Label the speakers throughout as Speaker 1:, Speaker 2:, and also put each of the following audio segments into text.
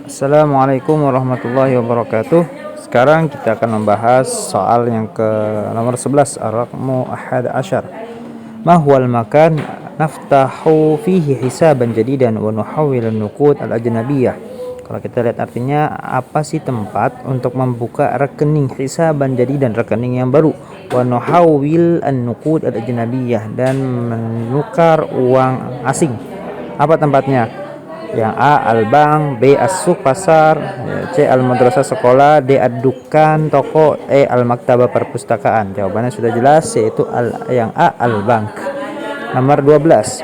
Speaker 1: Assalamualaikum warahmatullahi wabarakatuh. Sekarang kita akan membahas soal yang ke nomor 11, ar-raqmu ahad asyar. Ma huwal makan naftahu fihi hisaban jadidan wa nuhawwil an-nuqud al-ajnabiyyah. Kalau kita lihat artinya, apa sih tempat untuk membuka rekening hisaban jadidan, rekening yang baru, wa nuhawwil an-nuqud al-ajnabiyyah, dan menukar uang asing. Apa tempatnya? Yang A al-bank, B as-suq pasar, C al-madrasah sekolah, D ad-dukan toko, E al-maktabah perpustakaan. Jawabannya sudah jelas, yaitu yang A al-bank. Nomor 12.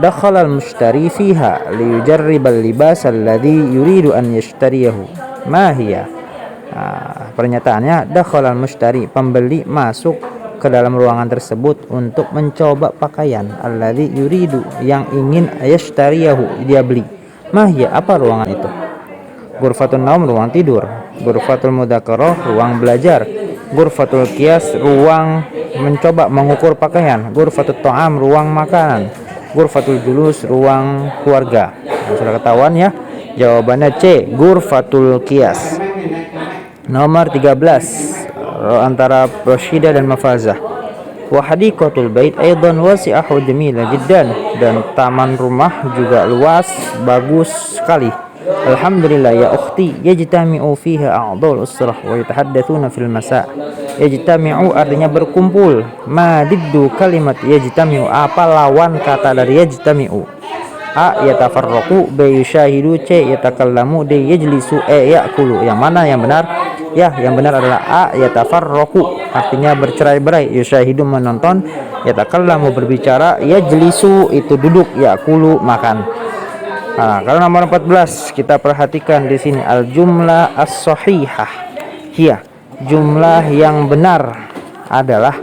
Speaker 1: Dakhala al-mushtari fiha liyujarrib al-libas alladhi yuridu an yashtariyahu. Ma hiya? Pernyataannya, dakhala al-mushtari, pembeli masuk ke dalam ruangan tersebut untuk mencoba pakaian, alladhi yuridu, yang ingin yashtariyahu, dia beli. Mahya, apa ruangan itu? Ghurfatun naum, ruang tidur. Ghurfatul mudzakarah, ruang belajar. Ghurfatul qiyas, ruang mencoba mengukur pakaian. Ghurfatut ta'am, ruang makanan. Ghurfatul julus, ruang keluarga. Sudah ketahuan ya. Jawabannya C, ghurfatul qiyas. Nomor 13, antara Rashidah dan Mafazah. Wa hadiqatul bait aidan wasi'ah wa jamila jiddan, dan taman rumah juga luas, bagus sekali. Alhamdulillah ya ukhti, yajtami'u fiha a'dhal usrah wa yatahaddatsuna fil masa'. Yajtami'u artinya berkumpul. Ma diddu kalimat yajtami'u, apa lawan kata dari yajtami'u? A yatafarraqu, B yushahidu, C yatakallamu, D yajlisu, E ya'kulu. Yang mana yang benar? Ya, yang benar adalah A yatafarraqu, artinya bercerai-berai. Yushahidu menonton, yatakallamu berbicara, yajlisu itu duduk, ya'kulu makan. Kalau nomor 14 kita perhatikan di sini, al jumlah as-sahihah hiya, jumlah yang benar adalah,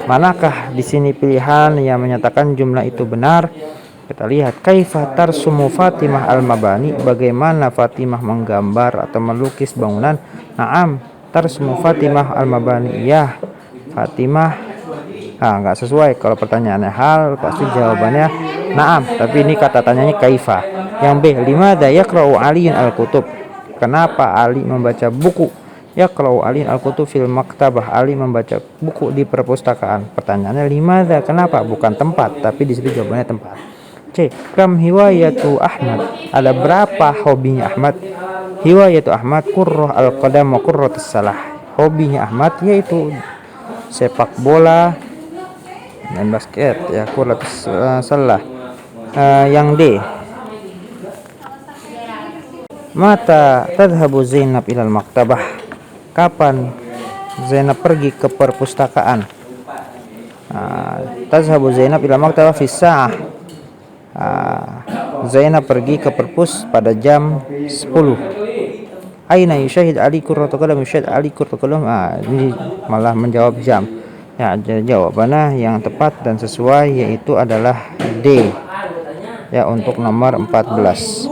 Speaker 1: manakah di sini pilihan yang menyatakan jumlah itu benar? Kita lihat, kaifa tarsumu Fatimah al-mabani, bagaimana Fatimah menggambar atau melukis bangunan. Naam, tarsumu Fatimah al-mabani, ya Fatimah. Enggak sesuai. Kalau pertanyaannya hal, pasti jawabannya naam, tapi ini kata tanyanya kaifa. Yang B, limadza yaqra'u Aliun al-kutub, kenapa Ali membaca buku? Yaqra'u Aliun al-kutub fil maktabah, Ali membaca buku di perpustakaan. Pertanyaannya limadza, kenapa, bukan tempat, tapi di situ jawabannya tempat. C, kam hiwayatu Ahmad, ada berapa hobinya Ahmad? Hiwayatu Ahmad kurrah al-qadam wa qurratus salah, hobinya Ahmad yaitu sepak bola dan basket, ya qurratus salah. Yang D, mata tadhhabu Zainab ilal maktabah, kapan Zainab pergi ke perpustakaan? Tadhhabu Zainab ilal maktabah fi sa'ah, Zainab pergi ke perpus pada jam 10. Aina yushahid Ali qurratu qalam, yushahid Ali qurratu qalam. Ini malah menjawab jam. Ya, jawabannya yang tepat dan sesuai yaitu adalah D. Ya, untuk nomor 14.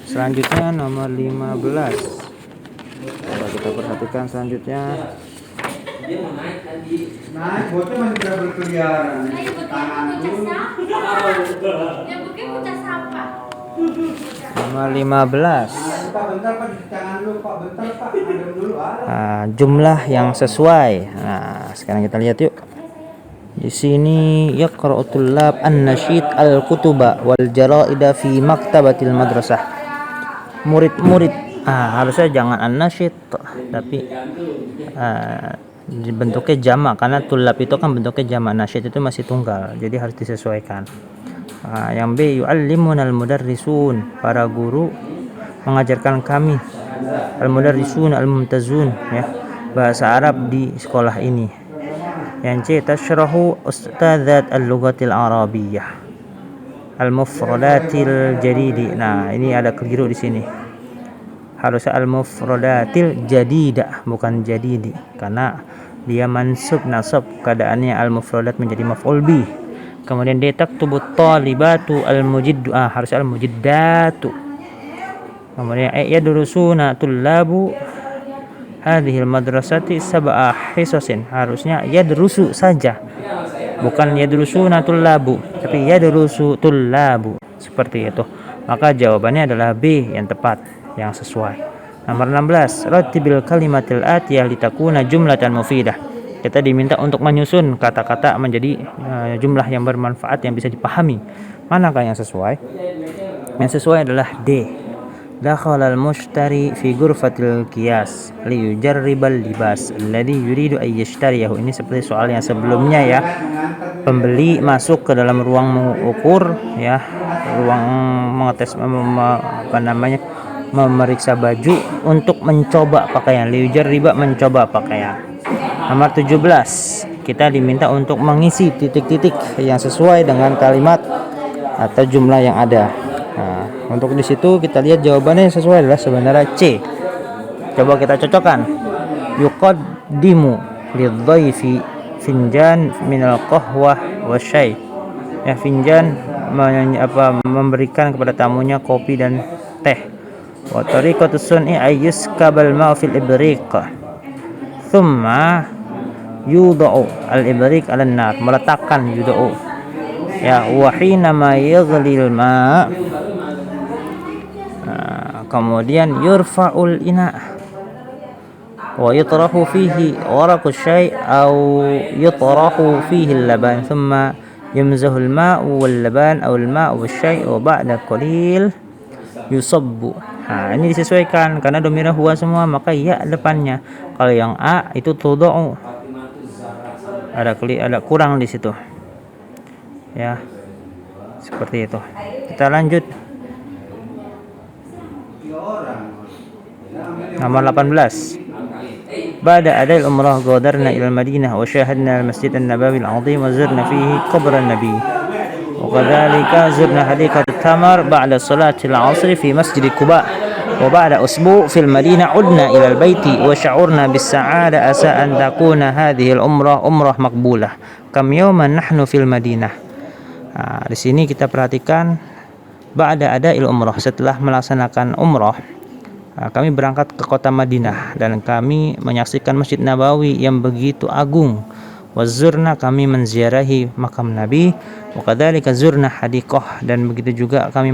Speaker 1: Selanjutnya nomor 15. Coba kita perhatikan selanjutnya. Nomor 15. Jumlah yang sesuai. Sekarang kita lihat yuk. Di sini yaqra'u tullab an-nasyid al-kutuba wal jara'ida fi maktabatil madrasah. Murid-murid harusnya jangan an-nasyid, tapi bentuknya jamak, karena tulab itu kan bentuknya jamak, nasyid itu masih tunggal, jadi harus disesuaikan. Yang B, yu'allimunal mudarrisun, para guru mengajarkan kami, al-mudarrisun al-mumtazun, ya, bahasa Arab di sekolah ini. Yang C, tashrahu ustadzat al-lughatil arabiyyah al-mufradatil jadidi. Ini ada keliru di sini, harusnya al-mufradatil jadidah, bukan jadidi, karena dia mansub nasab, keadaannya al-mufradat menjadi maf'ul bih. Kemudian dia taktubut talibatu al-mujiddu, harusnya al-mujiddatu. Kemudian yadrusuna tullabu hadhil madrasati sab'a hisasin, harusnya yadrusu saja, bukan yadrusuna tullabu, tapi yadrusu tullabu. seperti itu. Maka jawabannya adalah B yang tepat, yang sesuai. Nomor 16, rattibil kalimatil atiyah litakuna jumlatan mufidah. Kita diminta untuk menyusun kata-kata menjadi jumlah yang bermanfaat yang bisa dipahami. Manakah yang sesuai? Yang sesuai adalah D. Dakhala al-mushtari fi ghurfatil qiyas liyujarribal libas alladhi yuridu ay yashtariyahu. Ini seperti soal yang sebelumnya ya. Pembeli masuk ke dalam ruang mengukur ya, ruang mengetes memeriksa baju untuk mencoba pakaian. Liyujarriba, mencoba pakaian. Nomor 17, kita diminta untuk mengisi titik-titik yang sesuai dengan kalimat atau jumlah yang ada. Nah, untuk di situ kita lihat jawabannya yang sesuai adalah sebenarnya C. Coba kita cocokkan. Yuqaddimu lidhaifi finjan minal qahwah wasyai. Ya, finjan memberikan kepada tamunya kopi dan teh. Wa tariqatus sun'i ayyuskabal ma'u fil ibriq. Thumma yudau al-ibrik al-nar, meletakkan yudau ya, wa hina ma yaghlil ma, kemudian yurfa'ul ina wa yutrahu fihi waraqus syai' au yutrahu fihi al-laban thumma yumzahu al-ma'u wal-laban au al-ma'u wasyai' wa ba'da qalil yusabbu. Nah, ini disesuaikan karena domirnya huwa semua, maka ya depannya. Kalau yang A itu tudau, ada kurang di situ. Ya. Seperti itu. Kita lanjut. Nomor 18. Ba'da adal umrah ghadarna ila al-Madinah wa syahadna al-Masjid an-Nabawi al-'azim wa zurna fihi qabr an-Nabi. وكذلك زرنا حديقة التمر بعد صلاة العصر في مسجد قباء وبعد أسبوع في المدينة عدنا إلى البيت وشعرنا بالسعادة عسى أن تكون هذه العمرة عمرة مقبولة كم يوما نحن في المدينة. Nah, di sini kita perhatikan ba'da ada'il umrah, setelah melaksanakan umrah kami berangkat ke kota Madinah dan kami menyaksikan Masjid Nabawi yang begitu agung. Wazurna, kami menziarahi makam Nabi. Wakadzalika zurna hadiqah, dan begitu juga kami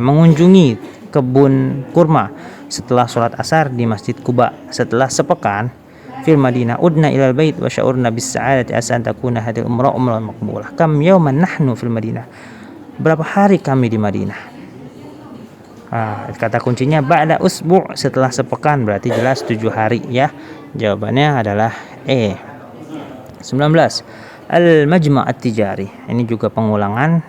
Speaker 1: mengunjungi kebun kurma setelah sholat asar di Masjid Quba. Setelah sepekan fil Madinah udna ilal bait wa sya'urna bis sa'adati asan takuna hadil umrah maqbulah. Kam yawman nahnu fil Madinah, berapa hari kami di Madinah. Kata kuncinya ba'da usbu', setelah sepekan, berarti jelas 7 hari ya. Jawabannya adalah E. 19. Al-Majma' at-Tijari. Ini juga pengulangan.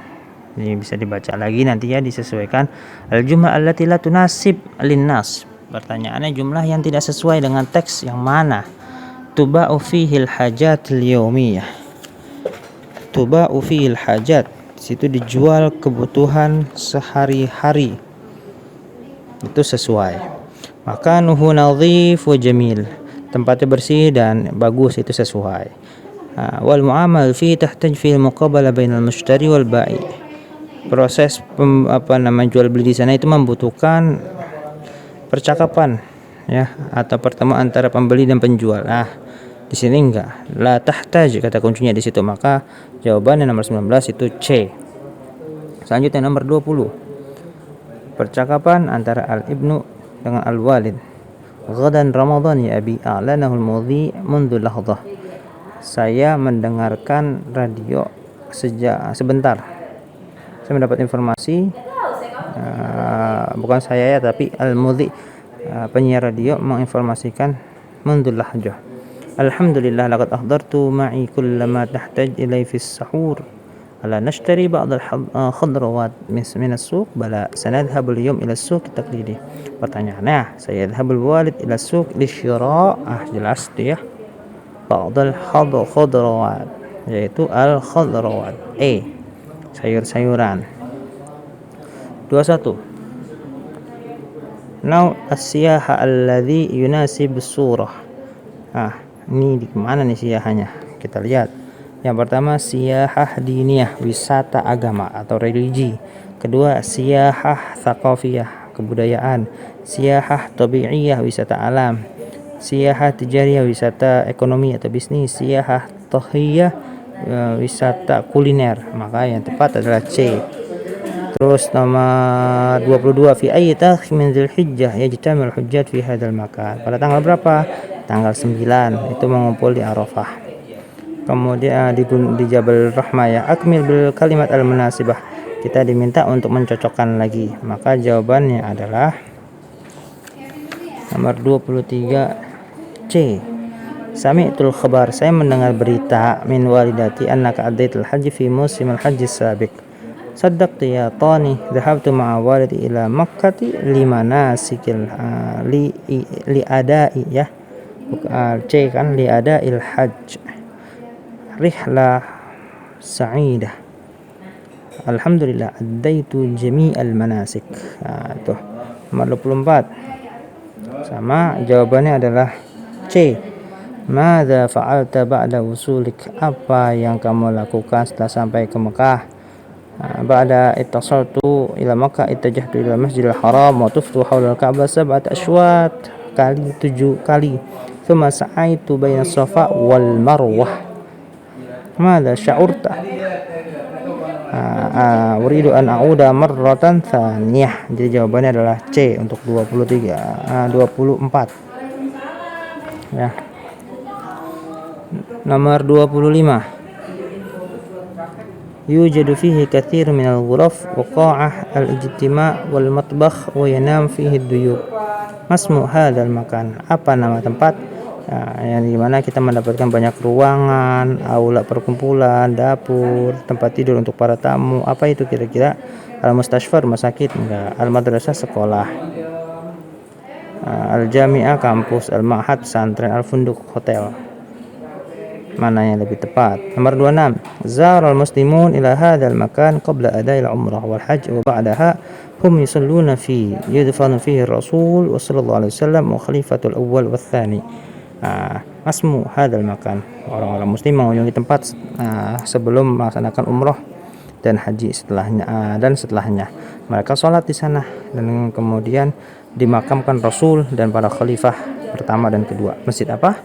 Speaker 1: Ini bisa dibaca lagi nanti ya, disesuaikan. Al-jumlah allati la tunasib linnas. Pertanyaannya jumlah yang tidak sesuai dengan teks yang mana? Tuba'u fihil hajat al-yawmiyah. Tuba'u fihil hajat. Di situ dijual kebutuhan sehari-hari. Itu sesuai. Makanuhu nadhif wa jamil. Tempatnya bersih dan bagus, itu sesuai. Wal mu'amal fi tahtaj fi al-muqabalah bainal mushtari wal ba'i. Proses jual beli di sana itu membutuhkan percakapan ya, atau pertemuan antara pembeli dan penjual. Di sini enggak. La tahtaj kata kuncinya di situ, maka jawabannya nomor 19 itu C. Selanjutnya nomor 20. Percakapan antara al-ibnu dengan al-walid. Ghadan Ramadan ya abi, a'lanahu al-mudhi mundu lahdah. Saya mendengarkan radio sebentar. Saya mendapat informasi, bukan saya ya, tapi al-mudhi, penyiar radio menginformasikan mundu lahdah. Alhamdulillah laqad ahdartu ma'i kullama tahtaj ilai fi as-sahur. Ala nashtari ba'd al-khadrawat min as-suq? Bala sanadhabu al-yawm ila as-suq taqlidi. Pertanyaannya, saya yadhhabul walid ila as-suq lisyira'. Jelas dia ba'd al-khadrawat, yaitu al-khadrawat. Sayur-sayuran. 21. Nau as-siyaha alladhi yunasib as-surah. Ini di mana nih siyahanya? Kita lihat. Yang pertama siyahah diniyah, wisata agama atau religi. Kedua siyahah thaqafiyah, kebudayaan. Siyahah tabi'iyah, wisata alam. Siyahah tijariyah, wisata ekonomi atau bisnis. Siyahah tahiyah, wisata kuliner. Maka yang tepat adalah C. Terus nomor 22, fi ayyi tarikh min Dzulhijjah yajtamil hujjat fi hadzal makan. Pada tanggal berapa? Tanggal 9 itu mengumpul di Arafah. Kemudian di Jabal Rahmah ya, akmil bil kalimat al munasibah. Kita diminta untuk mencocokkan lagi. Maka jawabannya adalah nomor 23 C. Sami'tul khabar, saya mendengar berita min walidati annaka addaitul haji fi musimil haji sabiq. Saddaqtu ya tani, dhahabtu ma'a walidi ila makkati limanasikil li adai ya. C kan li adail hajj. Rihlah sa'idah. Alhamdulillah addaitu jami'al manasik. Tuh. Nomor 24. Sama jawabannya adalah C. Madza fa'alta ba'da wusulik, apa yang kamu lakukan setelah sampai ke Mekah? Ba'da ittasaltu ila Makkah ittajahtu ila Masjidil Haram wa tuftu haula al-Ka'bah 7 ashwat, 7 kali. Thumma sa'aitu baina Safa wal Marwah. Madza sya'urta? Uridu an a'uda marratan thaniyah. Jadi jawabannya adalah C untuk 24 ya. Nomor 25. Yujadu fihi katsir min al-ghuraf wa qa'ah al-ijtima' wal matbakh wa yanam fihi ad-duyub. Masmu hadzal makan, apa nama tempat yang dimana kita mendapatkan banyak ruangan, aula perkumpulan, dapur, tempat tidur untuk para tamu. Apa itu kira-kira? Al-mustashfa rumah sakit, enggak. Al-madrasah sekolah, al-jami'ah kampus, al-ma'had pesantren, al-funduk hotel. Mana yang lebih tepat? Nomor 26. Zara al-muslimun ila hadzal makan qabla adai al-umrah wal hajj wa ba'daha hum yusalluna fi yudfanu fihi ar-rasul wa sallallahu alaihi wasallam wa khalifatul awwal wa tsani. Asmu hadzal makan. Orang-orang muslim mengunjungi tempat sebelum melaksanakan umrah dan haji setelahnya. Mereka sholat di sana dan kemudian dimakamkan Rasul dan para khalifah pertama dan kedua. Masjid apa?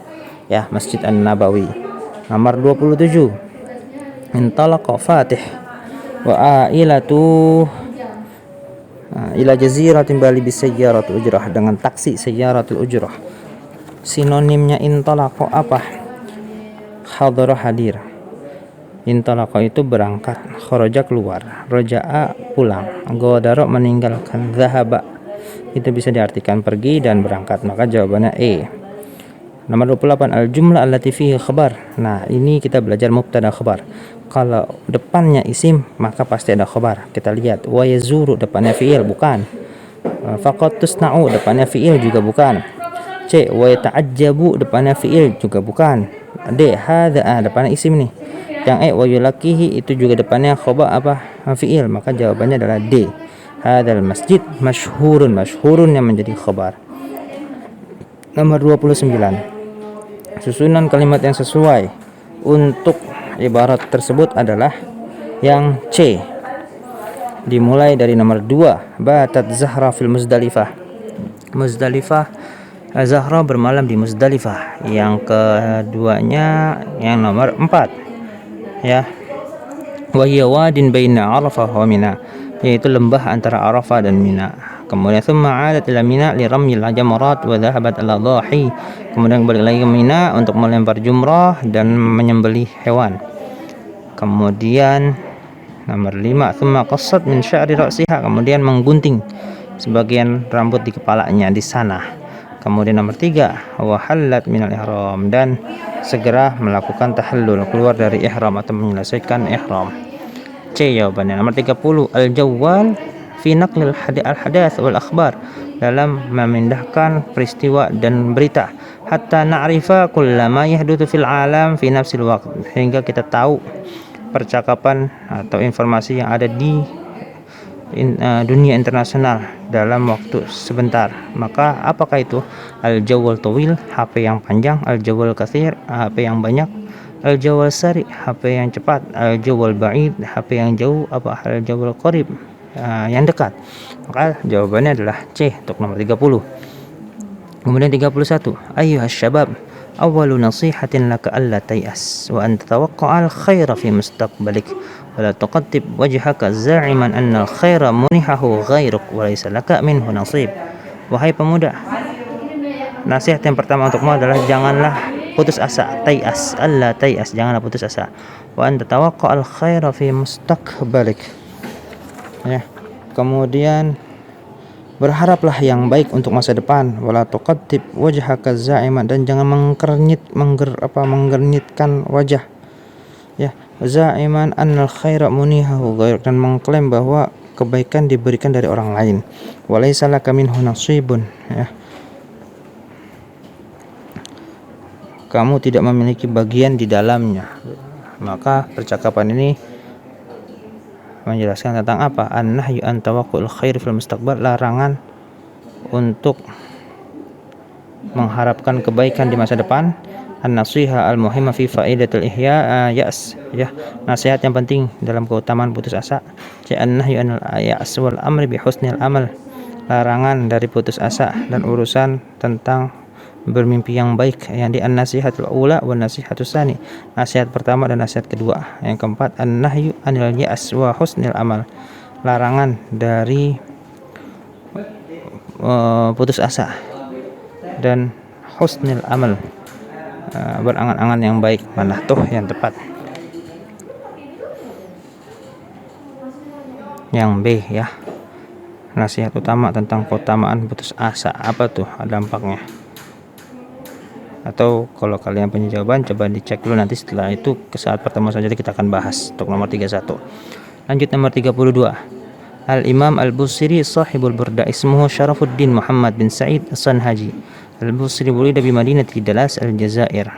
Speaker 1: Ya, Masjid An-Nabawi. Nomor 27. Intalaqa Fatih wa ailatu ila jaziratin Bali bisayyaratul ujrah, dengan taksi sayyaratul ujrah. Sinonimnya intalaqa apa? Hadara hadir. Intalaqa itu berangkat, kharaja keluar, raja'a pulang, ghadara meninggalkan, dhahaba itu bisa diartikan pergi dan berangkat. Maka jawabannya E. Nomor 28. Al-jumlah allati fihi khabar. Nah, ini kita belajar mubtada khabar. Kalau depannya isim, maka pasti ada khabar. Kita lihat, wa yazuru depannya fi'il, bukan. Faqad tusna'u depannya fi'il, juga bukan. C. Wa yata'ajjabu depannya fi'il, juga bukan. D. Hadza depannya isim nih. Yang E. Wa yulaqihi itu juga depannya khabar apa? Fi'il. Maka jawabannya adalah D. Hadzal masjid masyhurun yang menjadi khabar. Nomor 29. Susunan kalimat yang sesuai untuk ibarat tersebut adalah yang C. Dimulai dari nomor 2. Batat Zahra fil Muzdalifah. Zahra bermalam di Muzdalifah. Yang keduanya yang nomor 4 ya. Wa hiya wadin baina Arafah wa Mina, yaitu lembah antara Arafah dan Mina. Kemudian thumma 'adat ila Mina li ramyil jamarat wa dhahabat ila dhahi. Kemudian balik lagi ke Mina untuk melempar jumrah dan menyembelih hewan. Kemudian nomor 5. Thumma qassat min sya'ri ra'siha, kemudian menggunting sebagian rambut di kepalanya di sana. Kemudian nomor 3. Wa hallat minal ihram, dan segera melakukan tahallul, keluar dari ihram atau menyelesaikan ihram. C jawabannya. Nomor 30. Al-jawwal fi naqlil al-hadath wal akhbar, dalam memindahkan peristiwa dan berita. Hatta na'rifa kullama yahdutsu fil alam fi nafsil waqt, hingga kita tahu percakapan atau informasi yang ada di dunia internasional dalam waktu sebentar. Maka apakah itu? Al-jawwal tawil, HP yang panjang. Al-jawwal katsir, HP yang banyak. Al-jawwal sari, HP yang cepat. Al-jawwal ba'id, HP yang jauh. Al-jawwal qarib, yang dekat. Maka jawabannya adalah C untuk nomor 30. Kemudian 31. Ayyuhas syabab awwalu nasihatin laka alla tay'as wa an tatawaqqa'al khaira fi mustaqbalik wa la tuqattib wajhaka za'iman anna al-khaira munihahu ghairuk wa laysa laka minhu nasib. Wahai pemuda, nasihat yang pertama untukmu adalah janganlah putus asa, tay'as, alla tay'as, janganlah putus asa. Wa anta tawaqqa'al khaira fi mustaqbalik. Ya. Kemudian berharaplah yang baik untuk masa depan. Wala tuqattib wajhaka za'iman, dan jangan menggernyitkan wajah. Ya, za'iman annal khaira munihahu ghairuk, dan mengklaim bahwa kebaikan diberikan dari orang lain. Walaysa laka minhu nasibun, ya. Kamu tidak memiliki bagian di dalamnya. Maka percakapan ini menjelaskan tentang apa? An-nahyu an tawaqqul khair fil mustaqbal, larangan untuk mengharapkan kebaikan di masa depan. An-nasiha al-muhimma fi faidatul ihya ya'as, ya, nasihat yang penting dalam keutamaan putus asa. An-nahyu anil ya'as wal amri bi husnil amal, larangan dari putus asa dan urusan tentang bermimpi yang baik. Yang di an-nasihatul ula wa nasihatus tsani, nasihat pertama dan nasihat kedua. Yang keempat, an-nahyu anil ya'as wa husnil amal, larangan dari putus asa dan husnil amal, berangan-angan yang baik. Mana tuh yang tepat? Yang B, ya, nasihat utama tentang keutamaan putus asa. Apa tuh dampaknya? Atau kalau kalian punya jawaban, coba dicek dulu, nanti setelah itu ke saat pertemuan saja kita akan bahas untuk nomor 31. Lanjut nomor 32. Al-Imam Al-Busiri sahibul burda ismuhu Syarafuddin Muhammad bin Sa'id As-Sanhaji. Al-Busiri wulida bi Madinati Dalas Al-Jazair.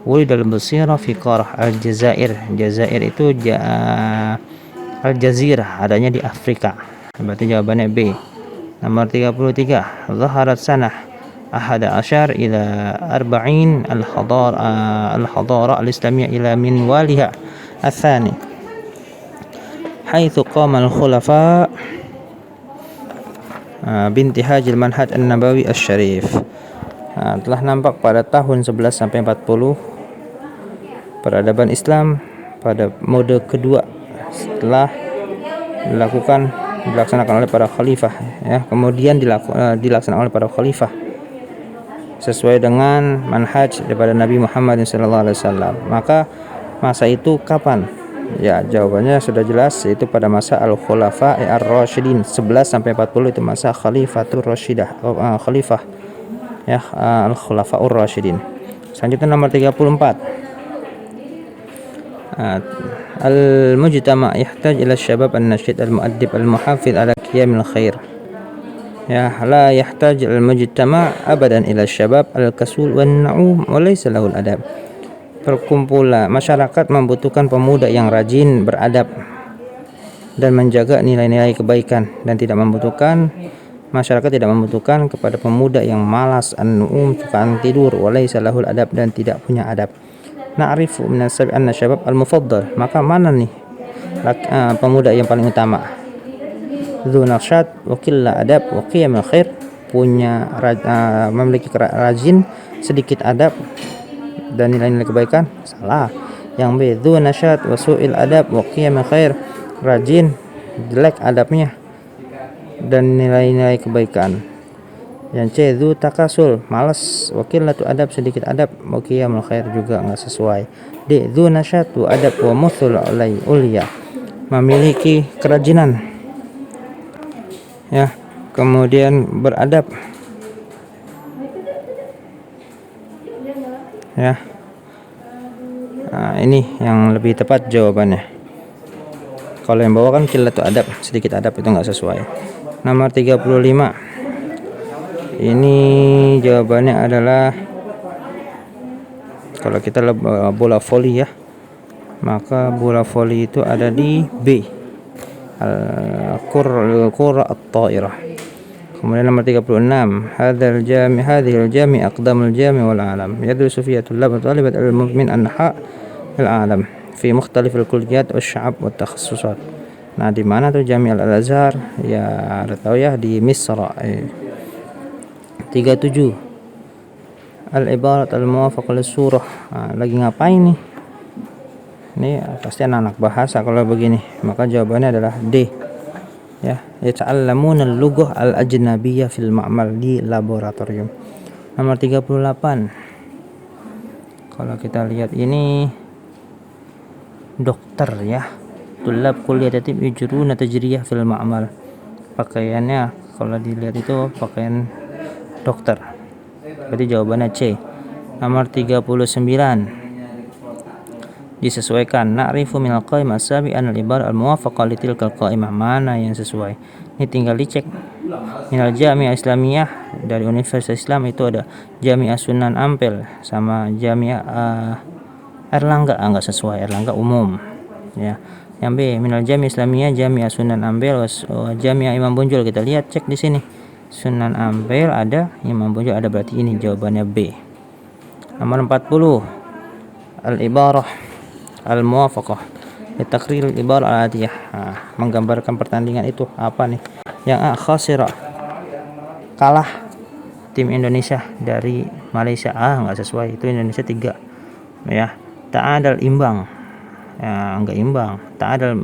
Speaker 1: Wulida Al-Busira fi Qarah Al-Jazair. Jazair itu Al-Jazirah, adanya di Afrika. Berarti jawabannya B. Nomor 33. Zaharat sanah ahada ashar ila arba'in al-hadara al-islamiyya ila min waliha al-thani haitsu qama al-khulafa bintihaj al-manhaj an-nabawi al-syarif. Telah nampak pada tahun 11 sampai 40 peradaban Islam pada mode kedua setelah dilaksanakan oleh para khalifah, ya, kemudian dilaksanakan oleh para khalifah sesuai dengan manhaj daripada Nabi Muhammad SAW. Maka masa itu kapan? Ya, jawabannya sudah jelas, yaitu pada masa Al-Khulafa Ar-Rasyidin 11 sampai 40 itu masa Khalifatur Rasyidah, khalifah, ya, Al-Khulafa Ar-Rasyidin. Selanjutnya nomor 34. Al-mujtama' yahtaj ila syabab an-nasyid al-mu'addib al-muhafidh ala qiyamil khair. Ya, la yahtaj al-mujtama' abadan ila syabab al-kasul wan na'um wa laysa lahul adab. Perkumpulan masyarakat membutuhkan pemuda yang rajin beradab dan menjaga nilai-nilai kebaikan, dan masyarakat tidak membutuhkan kepada pemuda yang malas, an-nu'um, suka tidur, wa laysa lahul adab, dan tidak punya adab. Na'rifu min as-sabi anna syabab al-mufaddal, maka mana nih pemuda yang paling utama? Dzu nashad wa qilla adab wa qiyamul khair, memiliki rajin, sedikit adab, dan nilai-nilai kebaikan. Salah. Yang B, dzu nashad wa su'il adab wa qiyamul khair, rajin, jelek adabnya, dan nilai-nilai kebaikan. Yang C, dzu takasul, malas, wa qillatu adab, sedikit adab, wa qiyamul khair, juga enggak sesuai. D, dzu nashad wa adab wa muthul ulya, memiliki kerajinan, ya, kemudian beradab, ya. Nah, ini yang lebih tepat jawabannya. Kalau yang bawah kan qillatu adab, sedikit adab, itu enggak sesuai. Nomor 35. Ini jawabannya adalah, kalau kita bola voli, ya, maka bola voli itu ada di B, al-qurra at-ta'irah. Kemudian nomor 36. Hadhil jami aqdamul jami wal alam, yadrusu fiha tullab wa talibat al-ilm min anha al-alam fi mukhtalif al-kulliyat wasy'ab wa takhassusat. Nah, di mana tuh Jami Al-Azhar? Ya, tahu ya, di Misra. 37. Al-ibarat al-muwafaq lis-surah. Lagi ngapain nih? Ini pasti anak-anak bahasa kalau begini. Maka jawabannya adalah D. Ya, yata'allamuna al-lughah al-ajnabiyyah fil ma'mal, di laboratorium. Nomor 38. Kalau kita lihat ini dokter ya. Tulab kuliah tatib yujruna tajriyah fil ma'mal. Pakaiannya kalau dilihat itu pakaian dokter. Berarti jawabannya C. Nomor 39. Disesuaikan. Na'rifu minal qaimah sabi anal ibar al-muwafaqa li tilkal qaimah. Mana yang sesuai? Ini tinggal dicek. Minal Jami'ah Islamiyah, dari Universitas Islam itu ada Jami'ah Sunan Ampel sama Jami'ah Erlangga. Enggak sesuai, Erlangga umum ya. Yang B, minal Jami'ah Islamiyah Jami'ah Sunan Ampel Jami'ah Imam Bonjol. Kita lihat, cek di sini. Sunan Ampel ada, Imam Bonjol ada, berarti ini jawabannya B. Nomor 40. Al-ibarah al-muwafaqah litakrir al-ibarah al-adiyah. Menggambarkan pertandingan itu apa nih? Yang A, khasira, kalah tim Indonesia dari Malaysia. Enggak sesuai, itu Indonesia 3 ya. Ta'adal, imbang ya, enggak imbang. Ta'adal,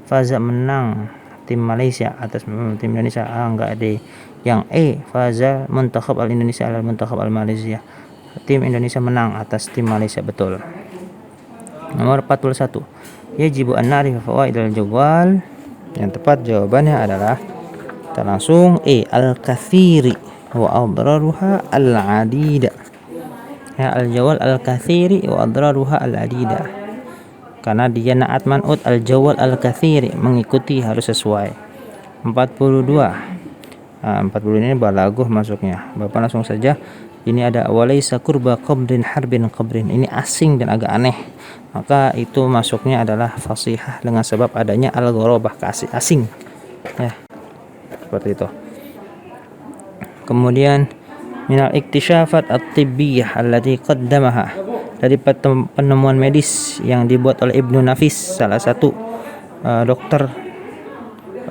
Speaker 1: faza, menang tim Malaysia atas tim Indonesia. Enggak ada. Yang E, faza muntakhab al-Indonesia al-muntakhab al-Malaysia, tim Indonesia menang atas tim Malaysia, betul. Nomor 41. Yajibu an na'rifa fawaidal jawal. Yang tepat jawabannya adalah, kita langsung E, al-kathiri wa adraruha al-adida. Ya, al-jawal al-kathiri wa adraruha al-adida. Karena dia na'at man'ut al-jawal al-kathiri, mengikuti harus sesuai. 42. 40 ini balaghah masuknya. Bapak langsung saja. Ini ada walaysa qurba qabrin harbin qabrin. Ini asing dan agak aneh. Maka itu masuknya adalah fasihah dengan sebab adanya al-gharabah, asing. Ya. Seperti itu. Kemudian minal iktisyafat at-tibbiyah allati qaddamaha, dari penemuan medis yang dibuat oleh Ibnu Nafis, salah satu dokter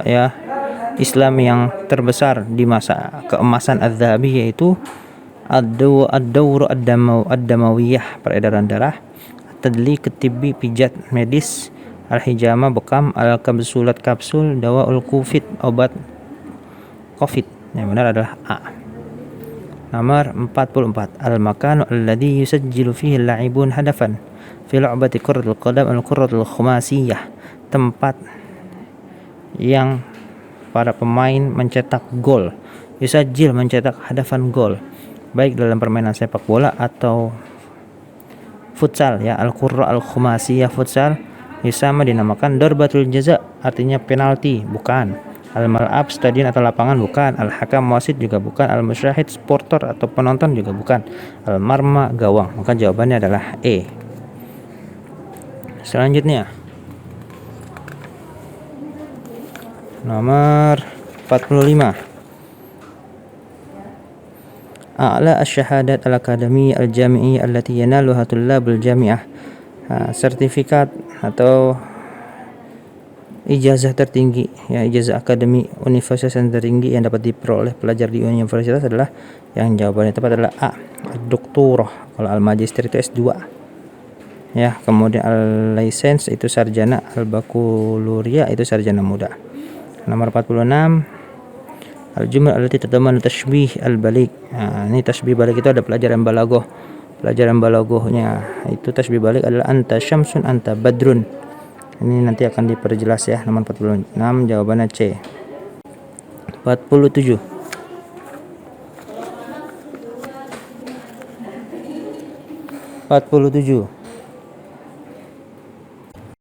Speaker 1: ya Islam yang terbesar di masa keemasan Az-Zahabi, yaitu ad-dawr ad-damawiyah, peredaran darah, tadli ketibbi, pijat medis, al-hijama, bekam, al-kapsulat, kapsul, dawaul kufit, obat covid. Yang benar adalah A. Nomor 44. Al-makanu alladhi yusajjilu fihi al-la'ibun hadafan fi lu'bati kurratul qadam al-kurratul khumasiyah, tempat yang para pemain mencetak gol. Yusajjil, mencetak hadafan gol, baik dalam permainan sepak bola atau futsal ya. Al-qurra al-khumasiyah, futsal. Yusama, dinamakan darbatul jaza, artinya penalti, bukan. Al-mal'ab, stadion atau lapangan, bukan. Al-hakam, wasit, juga bukan. Al-musyahid, supporter atau penonton, juga bukan. Al-marma, gawang. Maka jawabannya adalah E. Selanjutnya nomor 45. A'la asy-syahadat al-akademi al-jami'i allati yanaluha tullabul jami'ah. Sertifikat atau ijazah tertinggi ya, ijazah akademi universitas yang tertinggi yang dapat diperoleh pelajar di universitas adalah, yang jawabannya tepat adalah A, doktorah. Kalau al-magister itu S2 ya. Kemudian al-license itu sarjana, al-baccalaureate itu sarjana muda. Nomor 46. Al-jumlah allati tadamanu tashbih al-baligh. Ini tashbih baligh itu ada pelajaran balaghah. Pelajaran balaghahnya itu tashbih baligh adalah anta syamsun anta badrun. Ini nanti akan diperjelas ya. Nomor 46 jawabannya C. 47.